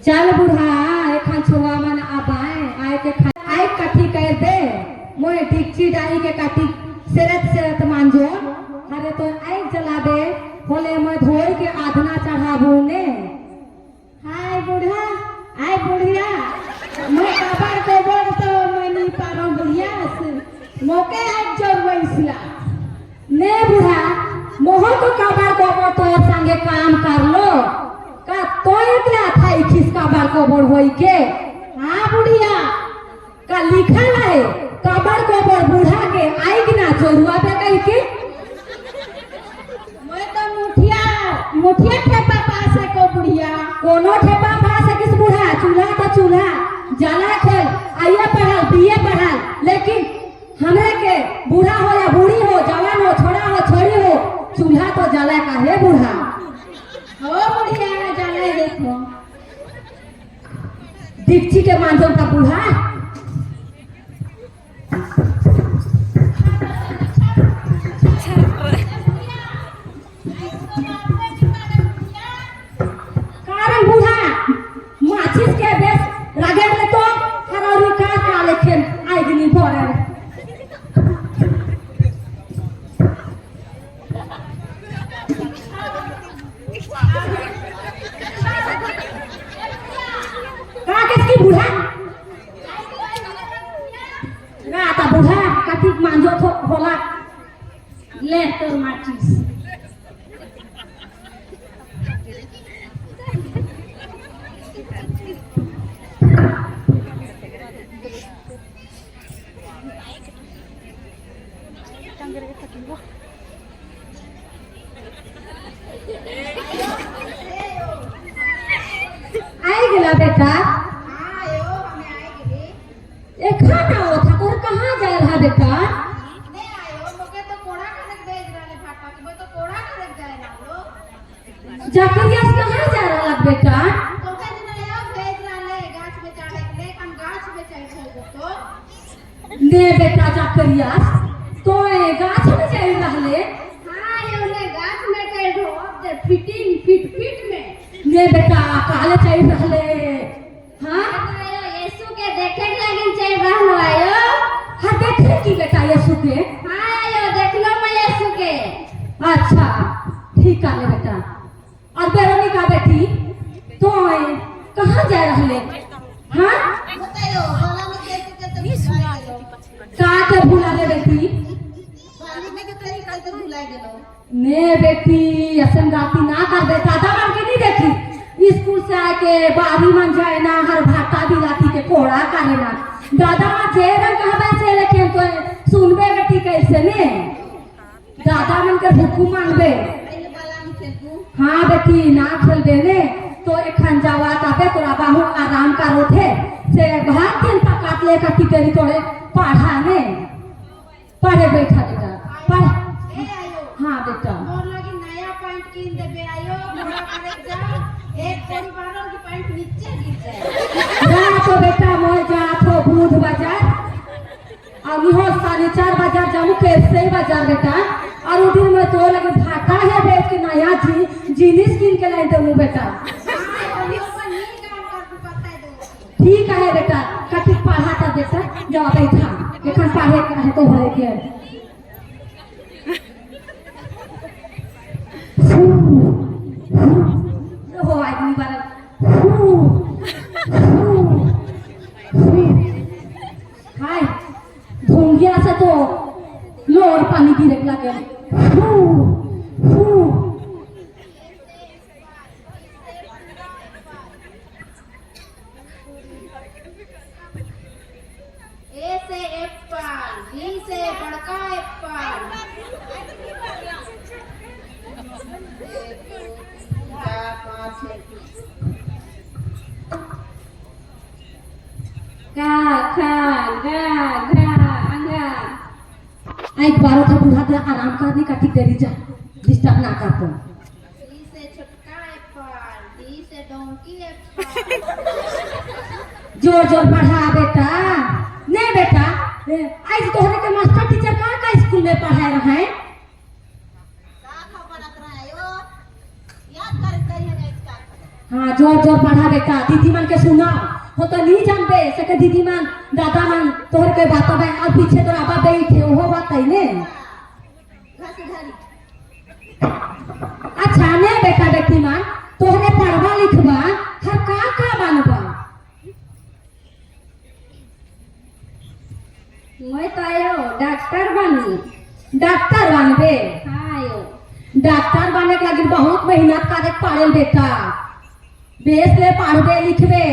चल बुढ़ा एखन छुआ मन आबाए आए के आए कथी कर दे मोए डिक्ची डाली के काटी सेरत मांजो अरे तो आई जला दे बोले मैं धोई के आधना चढ़ाबू ने हाय बुढ़ा आय बुढ़िया मैं काबर को बोल तो मैं नहीं पारो बुढ़िया मौके आज जोर वैसला ने बुढ़ा मोह तो काबर को बोल तो संगे काम कर लो का तो एकला था इखिस काबर को बोल होई के हां बुढ़िया का लिखल है काबर को बोल बुढ़ा के आई कि ना चोरुआ पे कहि के मैं तो मुठिया ठेपा पास है को बुढ़िया कोनो ठेपा पास है किस बुढ़ा चूल्हा तो चूल्हा जाला खोल आइए पढ़ा बीए पढ़ा लेकिन हमरे के बूढ़ा हो या बूढ़ी हो जवान हो छोड़ा हो छोड़ी हो चूल्हा तो जला का है बूढ़ा हो बुढ़िया जला देखो डिक्ची के मांझों का बूढ़ा कारण बूढ़ा माचिस के बेस रगड़ ले तो हरारी का लेकिन आइगनी भरे का किसकी बूढ़ा ना ता बूढ़ा कथी मांजो तो होला ले तोर माचिस आई गेला बेटा आयो हमें आएगी ए खाना हो था तोर कहां जा रहा बेटा नहीं आयो मोके तो कोड़ा करक भेज रहले फाटा के तो कोड़ा करक जाए ना लो जाकरिया कहां जा रहा बेटा तो के दिन आयो भेज रहले गाछ में चढ़े के कन गाछ में चढ़ गए तो ने बेटा जाकरिया तो ए गाछ में चढ़ रहले हां आयो ने गाछ में चढ़ हो दे फिटिंग फिट में ने बेटा काले चढ़ रहले हां आयो यीशु के देखे के लगिन चढ़ रहलो आयो हां देखे की बेटा यीशु के हां आयो देख लो मैं यीशु के अच्छा ठीक है बेटा और वेरोनिका बेटी तो कहां जा रहले हां बतायो बोला में यीशु के तो भुला गेलो का के भुला ले बेटी पानी में के तरीका तो भुला गेलो ने बेटी असन गाती ना कर दे दादा मन के नहीं देखी स्कूल से आके बारी मन जाए ना हर भाटा दिलाती के कोड़ा करे ना दादा मां जे रंग कहबे से लेकिन तो सुनबे बेटी कैसे ने दादा मन के भूखू मांगबे पहले बाला में खेलू हाँ बेटी ना खेलबे ने तो एखन जावा तबे तोरा बाहु आराम करो थे से भात दिन पकात ले का टिकरी तोड़े पढ़ा ने पढ़े बैठा बेटा पढ़ ए आयो हाँ बेटा मोर लगी नया पैंट कीन देबे आयो मोरा करे जा एक कोड़ी बारों की पैंट नीचे गिर जाए जा तो बेटा मोर जा तो दूध बाजार अब हो 4:30 बाजार जाऊं कैसे बाजार बेटा और उस दिन में तो लगे भाटा है बेच के नया जीनिस कीन के लाई दूं बेटा अभी ऊपर नी काम कर तू बता दो ठीक है बेटा कथी पढ़ा था बेटा जा बैठा एखन पढ़े का है तो भरे के हो आदमी बार हाय भोंगिया से तो लोर पानी गिरे लगे ए से एप्पल बी से बड़का एप्पल का खा गा गा अंगा आई बारो था बुढ़ा दे आराम करने का ठीक देरी जा डिस्टर्ब ना कर तुम सी से छोटका एप्पल डी से डोंकी एप्पल जोर जोर पढ़ा बेटा ने बेटा आज तोहरे के मास्टर टीचर का स्कूल में पढ़ा रहे हैं का खबर रहा है यो याद कर करिए इसका हाँ जोर जोर पढ़ा बेटा दीदी मन के सुना हो तो नहीं जानबे सके दीदी मन दादा मन तोहर के बात बे और पीछे तोर आबा बैठे ओहो बात है ने अच्छा ने बेटा बेटी मन तोहरे पढ़वा लिखवा हर का बनबा मैं तो आयो डॉक्टर बनी डॉक्टर बनबे हाँ आयो डॉक्टर बने के लगी बहुत मेहनत करे पड़े बेटा बेस ले पढ़बे लिखबे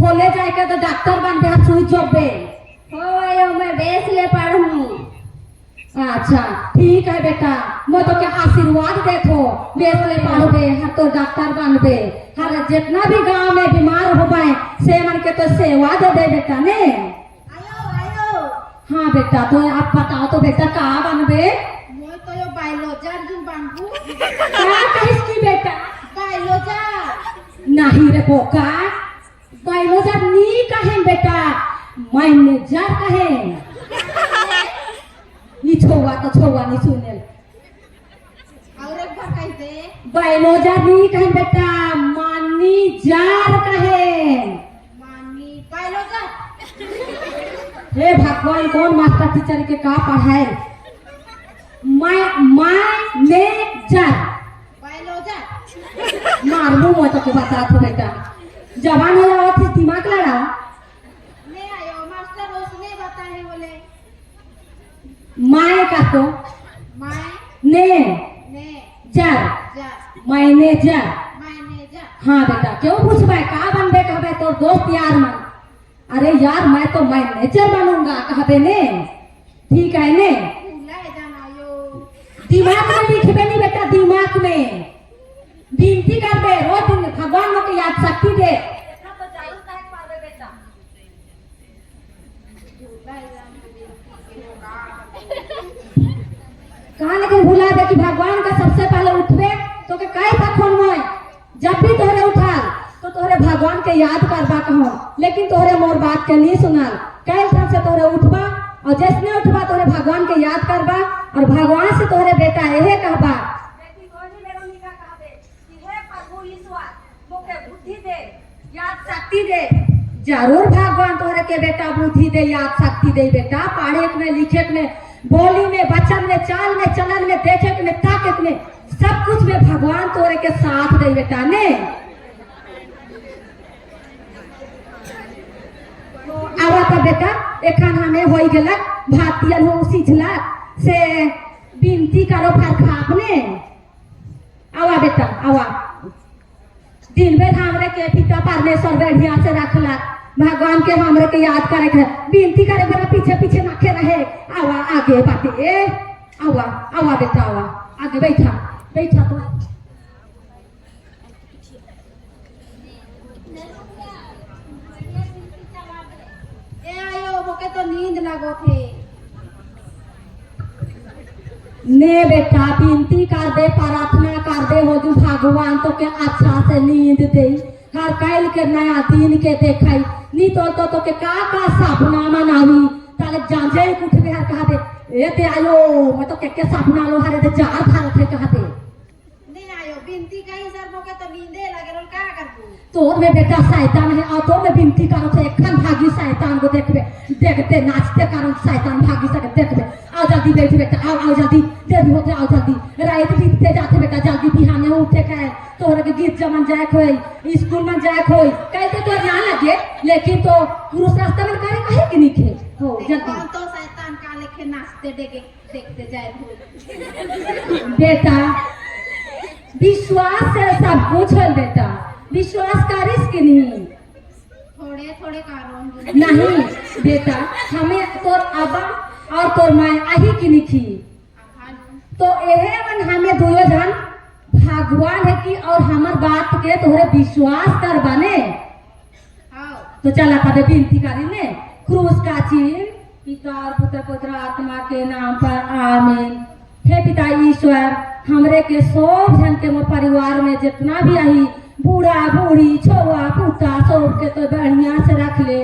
खोले जाए के तो डॉक्टर बनबे हाथ सुई जोबे हो आयो मैं बेस ले पढ़ूं अच्छा ठीक है बेटा मैं तो के आशीर्वाद देखो बेस ले पढ़बे हर तो डॉक्टर बनबे हर जितना भी गांव में बीमार होबे से मन के तो सेवा देबे बेटा ने आयो आयो हाँ बेटा तो आप बताओ तो बेटा का बनबे मैं तो यो बायोलॉजर जुन बनबू क्या कहिस की बेटा बायोलॉजर नहीं रे बोका बायोलॉजर नी कहे बेटा मैनेजर कहे ये छोवा तो छोवा नहीं सुने और एक बार कैसे बायोलॉजर नी कहे बेटा मैनेजर कहे मानी बायोलॉजर हे भगवान कौन मास्टर टीचर के का पढ़ाए मैनेजर बायोलॉजर मारबू मैं तो के बता दो बेटा जवान हो जाओ फिर दिमाग लड़ा नहीं आयो मास्टर उसने बताए बोले माए का तो मैं ने ने जर जर मैनेजर मैनेजर हाँ बेटा क्यों पूछबे का बनबे कहबे तो दोस्त यार मन अरे यार मैं तो मैनेजर बनूंगा कहबे ने ठीक है ने भूला जाना यो दिमाग में लिखबे नहीं बेटा दिमाग में विनती करबे रोज दिन भगवान को याद शक्ति दे तो जरूर कहे पावे बेटा कहाँ लेकिन भूला दे कि भगवान का सबसे पहले उठबे तो के कई तखन में जब भी तोहरे उठाल तो तोहरे भगवान के याद करबा कहो लेकिन तोहरे मोर बात के नहीं सुनाल कई तरह से तोहरे उठबा और जैसने उठबा तोहरे भगवान के याद करबा और भगवान से तोहरे बेटा यही कहबा याद शक्ति दे जरूर भगवान तोहरे के बेटा बुद्धि दे याद शक्ति दे बेटा पढ़े में लिखे में बोली में वचन में चाल में चलन में देखे में ताकत में सब कुछ में भगवान तोहरे के साथ दे बेटा ने आवा तो बेटा एखन हमें हो गेलक भातियन हो सिझलक से विनती करो फरखाप ने आवा बेटा आवा दिन भर हमरे के पिता परमेश्वर बढ़िया से रखला भगवान के हमरे के याद करे के विनती करे बेटा पीछे पीछे नाखे रहे आवा आगे बाटे आवा आवा बेटा आवा आगे बैठा बैठा तो ए आयो मोके तो नींद लगो थे ने बेटा विनती कर दे प्रार्थना कर दे हो जो भगवान तो के अच्छा से नींद दे हर कैल के नया दिन के देखाई नी तो के का सपना मनावी ताले जांजे उठ के हर कहा दे ए ते आयो मैं तो के सपना लो हरे दे जार भारत है कहा दे नहीं आयो बिनती कहीं सर मोके तो नींदे लगे रोल का करबू तोर में बेटा शैतान है और तोर में विनती करो तो एकन भागी शैतान को देखबे देखते नाचते कारण शैतान भागी सके देखबे आओ जल्दी बैठ बेटा आओ जल्दी देरी होते आओ जल्दी रात बीतते जाते बेटा जल्दी बिहाने उठे के तोहरे के गीत जमन जाए खोई स्कूल में जाए खोई कहते तो ना लगे लेकिन तो पुरुष रास्ते में करे कहे कि नहीं खे हो जल्दी कौन तो शैतान का लेके नाचते देखते जाए भूल बेटा विश्वास से सब कुछ है बेटा विश्वास करिस कि नहीं थोड़े थोड़े कारण नहीं बेटा हमें तोर अबा और तोर माय आही की निखी तो एहे मन हमें दोयो जन भगवान है कि और हमर बात के तोहरे विश्वास कर बने तो चला कदे विनती करी ने क्रूस का चिन्ह पिता और पुत्र पुत्र आत्मा के नाम पर आमीन हे पिता ईश्वर हमरे के सब जन के मोर परिवार में जितना भी आई बूढ़ा बूढ़ी छोआ पुता सब के तो बढ़िया से रख ले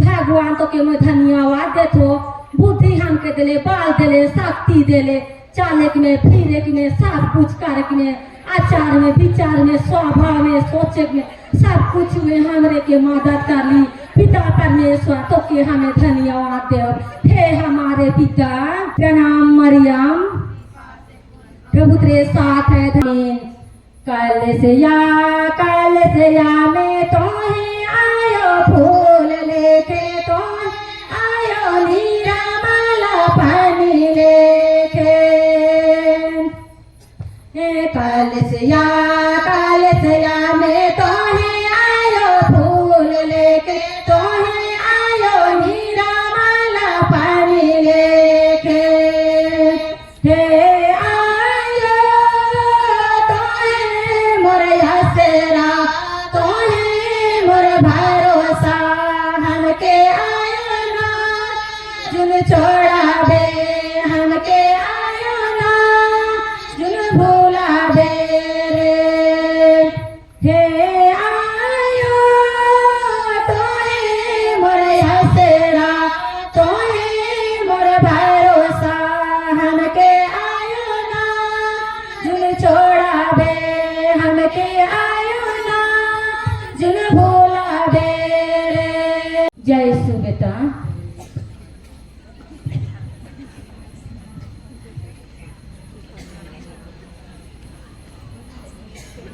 भगवान तो के मैं धन्यवाद देतो बुद्धि हमके दिले बाल दिले शक्ति दिले चाले में फिरे में सब कुछ करे में आचार में विचार में स्वभाव में सोचे में सब कुछ में हमरे के मदद कर ली। पिता परमेश्वर तो के हमें धन्यवाद दे। हे हमारे पिता, प्रणाम मरियम, प्रभु तेरे साथ है धनी। कल से या मैं तो ही आयो फूल लेके, तो आयो नीरा माला पानी लेके। कल से या मैं तो ही आयो फूल लेके, तो ही आयो नीरा माला पानी लेके। हे आयो तो है मोर हसेरा, तो है मोर भरोसा, हमके आयो ना जुन छोड़ाबे, हमके आयो ना जुन भुलाबे रे। हे आयो तो है मोर हसेरा, तो है मोर भरोसा, हमके आयो ना जुन छोड़ाबे, हमके आयो ना जुन भुलाबे रे। जय यीशु बेटा।